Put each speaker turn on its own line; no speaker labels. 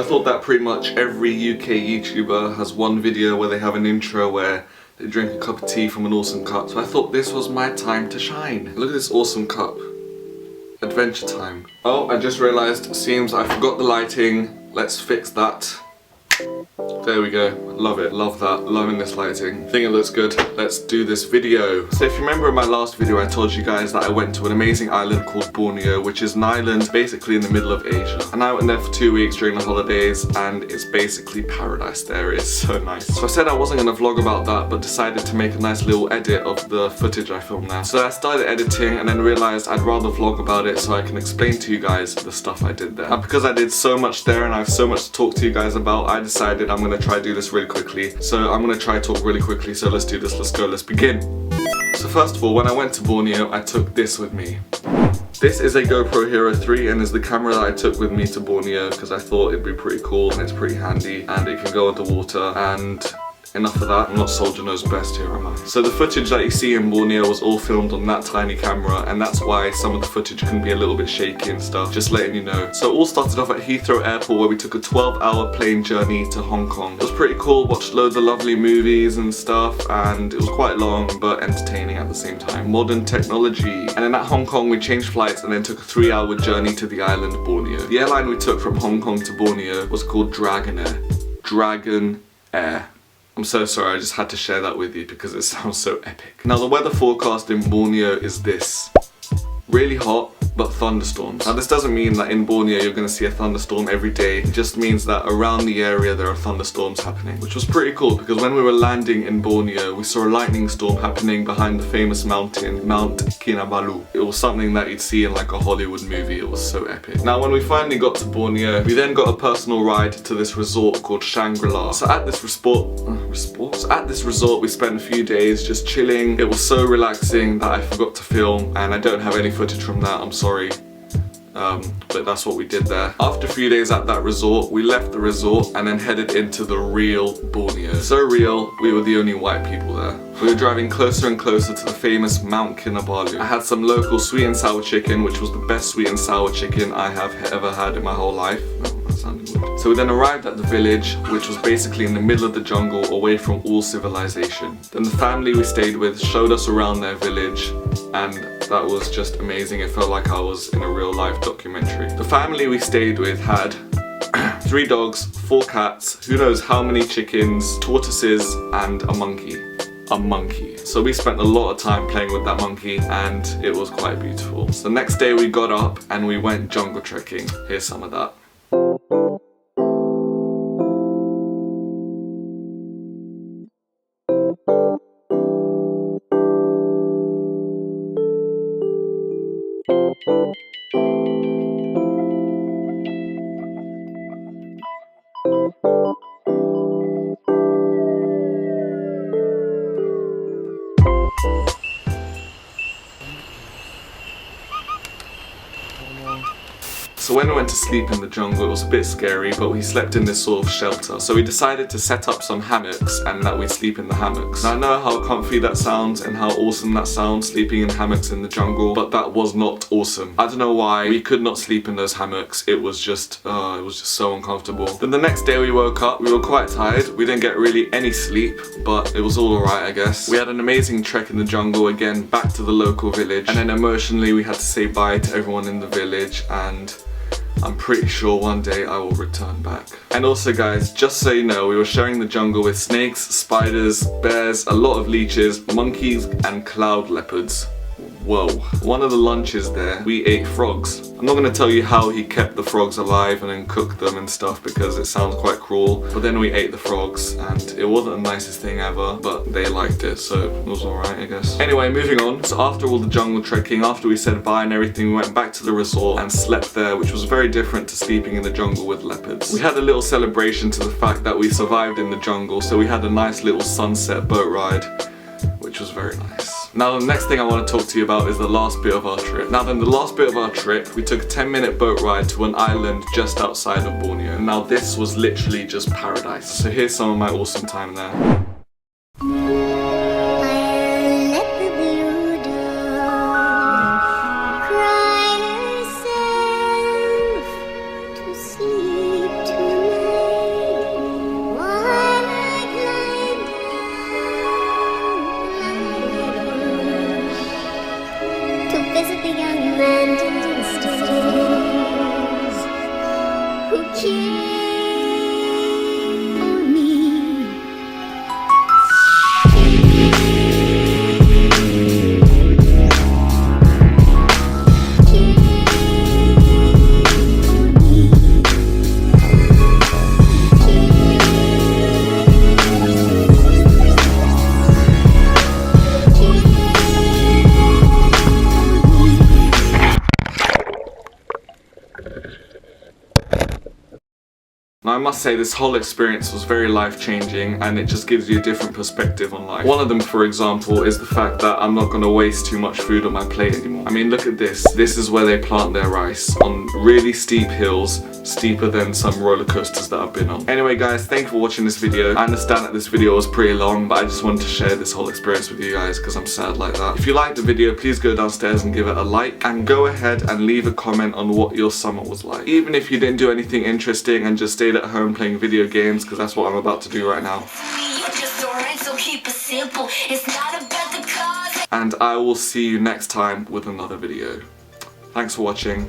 So I thought that pretty much every UK YouTuber has one video where they have an intro where they drink a cup of tea from an awesome cup. So I thought this was my time to shine. Look at this awesome cup. Adventure time. Oh, I just realised, seems I forgot the lighting. Let's fix that. There we go. Love it. Love that. Loving this lighting. Think it looks good. Let's do this video. So if you remember in my last video I told you guys that I went to an amazing island called Borneo, which is an island basically in the middle of Asia. And I went there for 2 weeks during the holidays and it's basically paradise there. It's so nice. So I said I wasn't going to vlog about that but decided to make a nice little edit of the footage I filmed there. So I started editing and then realised I'd rather vlog about it so I can explain to you guys the stuff I did there. And because I did so much there and I have so much to talk to you guys about, I decided I'm going to try to do this really quickly. So I'm going to try to talk really quickly, so let's do this, let's go, let's begin. So first of all, when I went to Borneo, I took this with me. This is a GoPro Hero 3 and is the camera that I took with me to Borneo because I thought it'd be pretty cool and it's pretty handy and it can go underwater and enough of that. I'm not Soldier Knows Best here, am I? So the footage that you see in Borneo was all filmed on that tiny camera and that's why some of the footage can be a little bit shaky and stuff, just letting you know. So it all started off at Heathrow Airport where we took a 12-hour plane journey to Hong Kong. It was pretty cool, watched loads of lovely movies and stuff and it was quite long but entertaining at the same time. Modern technology. And then at Hong Kong we changed flights and then took a 3-hour journey to the island Borneo. The airline we took from Hong Kong to Borneo was called Dragon Air. Dragon Air. I'm so sorry, I just had to share that with you because it sounds so epic. Now the weather forecast in Borneo is this. Really hot, but thunderstorms. Now this doesn't mean that in Borneo you're going to see a thunderstorm every day. It just means that around the area there are thunderstorms happening. Which was pretty cool because when we were landing in Borneo we saw a lightning storm happening behind the famous mountain, Mount Kinabalu. It was something that you'd see in like a Hollywood movie. It was so epic. Now when we finally got to Borneo, we then got a personal ride to this resort called Shangri-La. So at this resort we spent a few days just chilling. It was so relaxing that I forgot to film and I don't have any footage from that, I'm sorry. But that's what we did there. After a few days at that resort, we left the resort and then headed into the real Borneo. So real, we were the only white people there. We were driving closer and closer to the famous Mount Kinabalu. I had some local sweet and sour chicken, which was the best sweet and sour chicken I have ever had in my whole life. That sounded weird. So we then arrived at the village, which was basically in the middle of the jungle, away from all civilization. Then the family we stayed with showed us around their village, and that was just amazing. It felt like I was in a real life documentary. The family we stayed with had 3 dogs, 4 cats, who knows how many chickens, tortoises, and a monkey. A monkey. So we spent a lot of time playing with that monkey and it was quite beautiful. So the next day we got up and we went jungle trekking. Here's some of that. So when we went to sleep in the jungle, it was a bit scary, but we slept in this sort of shelter. So we decided to set up some hammocks and that we'd sleep in the hammocks. Now I know how comfy that sounds and how awesome that sounds, sleeping in hammocks in the jungle, but that was not awesome. I don't know why we could not sleep in those hammocks. It was just so uncomfortable. Then the next day we woke up, we were quite tired. We didn't get really any sleep, but it was all alright, I guess. We had an amazing trek in the jungle, again, back to the local village. And then emotionally we had to say bye to everyone in the village and I'm pretty sure one day I will return back. And also guys, just so you know, we were sharing the jungle with snakes, spiders, bears, a lot of leeches, monkeys and cloud leopards. Whoa. One of the lunches there, we ate frogs. I'm not going to tell you how he kept the frogs alive and then cooked them and stuff because it sounds quite cruel. But then we ate the frogs and it wasn't the nicest thing ever, but they liked it, so it was alright, I guess. Anyway, moving on. So after all the jungle trekking, after we said bye and everything, we went back to the resort and slept there, which was very different to sleeping in the jungle with leopards. We had a little celebration to the fact that we survived in the jungle, so we had a nice little sunset boat ride, which was very nice. Now the next thing I want to talk to you about is the last bit of our trip. Now then, the last bit of our trip, we took a 10-minute boat ride to an island just outside of Borneo. Now this was literally just paradise. So here's some of my awesome time there.
Cry herself to sleep tonight.
must say this whole experience was very life-changing, and it just gives you a different perspective on life. One of them, for example, is the fact that I'm not going to waste too much food on my plate anymore. I mean, look at this. This is where they plant their rice, on really steep hills, steeper than some roller coasters that I've been on. Anyway guys, thank you for watching this video. I understand that this video was pretty long, but I just wanted to share this whole experience with you guys because I'm sad like that. If you liked the video, please go downstairs and give it a like, and go ahead and leave a comment on what your summer was like. Even if you didn't do anything interesting and just stayed at home playing video games, because that's what I'm about to do right now. And I will see you next time with another video. Thanks for watching.